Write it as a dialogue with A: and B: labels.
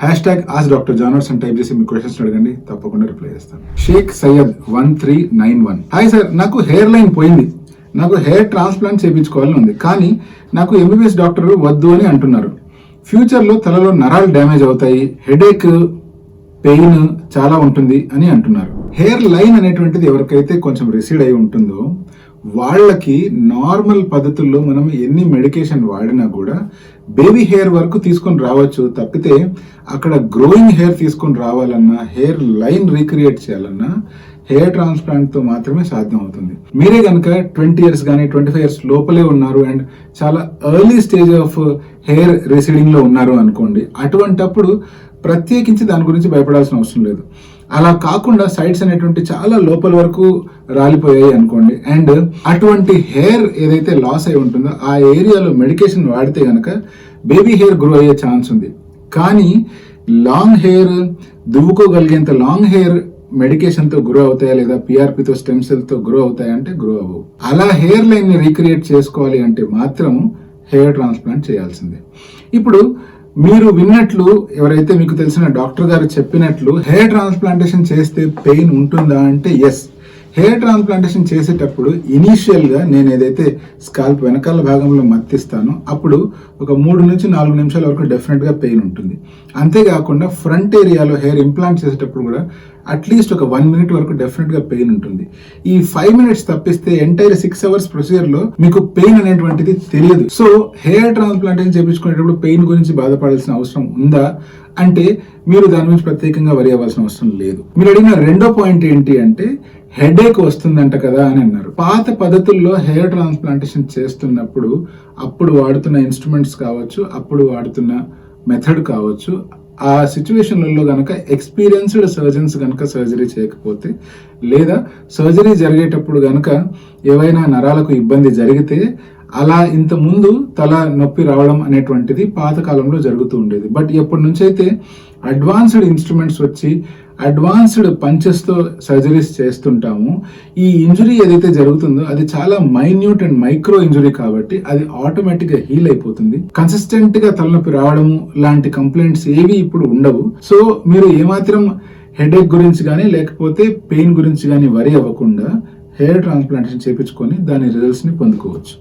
A: #AskDrJohnWatson type చేసి మీ questions అడగండి, తప్పకుండా రిప్లై చేస్తాను. షేక్ సయ్యద్ 1391. హాయ్ సార్, నాకు హెయిర్ లైన్ పోయింది, నాకు హెయిర్ ట్రాన్స్ప్లాంట్ చేయించుకోవాలని ఉంది, కానీ నాకు ఎంబీబీఎస్ డాక్టర్ వద్దు అని అంటున్నారు. ఫ్యూచర్లో తలలో నరాలు డ్యామేజ్ అవుతాయి, హెడేక్, పెయిన్ చాలా ఉంటుంది అని అంటున్నారు. హెయిర్ లైన్ అనేటువంటిది ఎవరికైతే కొంచెం రిసీడ్ అయి ఉంటుందో వాళ్ళకి నార్మల్ పద్ధతుల్లో మనం ఎన్ని మెడికేషన్ వాడినా కూడా బేబీ హెయిర్ వరకు తీసుకొని రావచ్చు, తప్పితే అక్కడ గ్రోయింగ్ హెయిర్ తీసుకొని రావాలన్నా, హెయిర్ లైన్ రీక్రియేట్ చేయాలన్నా హెయిర్ ట్రాన్స్ప్లాంట్ తో మాత్రమే సాధ్యం అవుతుంది. మీరే కనుక 20 years కానీ 25 years లోపలే ఉన్నారు అండ్ చాలా early stage of hair receding లో ఉన్నారు అనుకోండి, అటువంటప్పుడు ప్రత్యేకించి దాని గురించి భయపడాల్సిన అవసరం లేదు. అలా కాకుండా సైడ్స్ అనేటువంటి చాలా లోపల వరకు రాలిపోయాయి అనుకోండి, అండ్ అటువంటి హెయిర్ ఏదైతే లాస్ అయి ఉంటుందో ఆ ఏరియాలో మెడికేషన్ వాడితే గనక బేబీ హెయిర్ గ్రో అయ్యే ఛాన్స్ ఉంది. కానీ లాంగ్ హెయిర్, దువ్వుకోగలిగేంత లాంగ్ హెయిర్ మెడికేషన్ తో గ్రో అవుతాయా లేదా పిఆర్పితో స్టెమ్ సెల్ తో గ్రో అవుతాయా అంటే గ్రో అవ్వవు. అలా హెయిర్ లైన్ ని రీక్రియేట్ చేసుకోవాలి అంటే మాత్రం హెయిర్ ట్రాన్స్ప్లాంట్ చేయాల్సిందే. ఇప్పుడు మీరు విన్నట్లు, ఎవరైతే మీకు తెలిసిన డాక్టర్ గారు చెప్పినట్లు హెయిర్ ట్రాన్స్ప్లాంటేషన్ చేస్తే పెయిన్ ఉంటుందా అంటే ఎస్. హెయిర్ ట్రాన్స్ప్లాంటేషన్ చేసేటప్పుడు ఇనీషియల్ గా నేను ఏదైతే స్కాల్ప్ వెనకాల భాగంలో మత్తిస్తానో అప్పుడు ఒక 3 నుంచి 4 నిమిషాల వరకు డెఫినెట్ గా పెయిన్ ఉంటుంది. అంతేకాకుండా ఫ్రంట్ ఏరియాలో హెయిర్ ఇంప్లాంట్ చేసేటప్పుడు కూడా అట్లీస్ట్ ఒక 1 minute వరకు డెఫినెట్ గా పెయిన్ ఉంటుంది. ఈ 5 minutes తప్పిస్తే ఎంటైర్ 6 hours ప్రొసీజర్ లో మీకు పెయిన్ అనేటువంటిది తెలియదు. సో హెయిర్ ట్రాన్స్ప్లాంటేషన్ చేయించుకునేటప్పుడు పెయిన్ గురించి బాధపడాల్సిన అవసరం ఉందా అంటే మీరు దాని గురించి ప్రత్యేకంగా వరి అవ్వాల్సిన అవసరం లేదు. మీరు అడిగిన రెండో పాయింట్ ఏంటి అంటే హెడేక్ వస్తుందంట కదా అని అన్నారు. పాత పద్ధతుల్లో హెయిర్ ట్రాన్స్ప్లాంటేషన్ చేస్తున్నప్పుడు అప్పుడు వాడుతున్న ఇన్స్ట్రుమెంట్స్ కావచ్చు, అప్పుడు వాడుతున్న మెథడ్ కావచ్చు, ఆ సిచ్యువేషన్లలో గనక ఎక్స్పీరియన్స్డ్ సర్జన్స్ గనక సర్జరీ చేయకపోతే లేదా సర్జరీ జరిగేటప్పుడు గనక ఏవైనా నరాలకు ఇబ్బంది జరిగితే అలా ఇంత ముందు తల నొప్పి రావడం అనేటువంటిది పాతకాలంలో జరుగుతూ ఉండేది. బట్ ఎప్పటి నుంచి అయితే అడ్వాన్స్డ్ ఇన్స్ట్రుమెంట్స్ వచ్చి అడ్వాన్స్డ్ పంచెస్ తో సర్జరీస్ చేస్తుంటాము, ఈ ఇంజురీ ఏదైతే జరుగుతుందో అది చాలా మైన్యూట్ అండ్ మైక్రో ఇంజురీ కాబట్టి అది ఆటోమేటిక్ గా హీల్ అయిపోతుంది. కన్సిస్టెంట్ గా తలనొప్పి రావడము లాంటి కంప్లైంట్స్ ఏవి ఇప్పుడు ఉండవు. సో మీరు ఏమాత్రం హెడేక్ గురించి కానీ లేకపోతే పెయిన్ గురించి కానీ వరి అవ్వకుండా హెయిర్ ట్రాన్స్ప్లాంటేషన్ చేయించుకొని దాని రిజల్ట్స్ ని పొందుకోవచ్చు.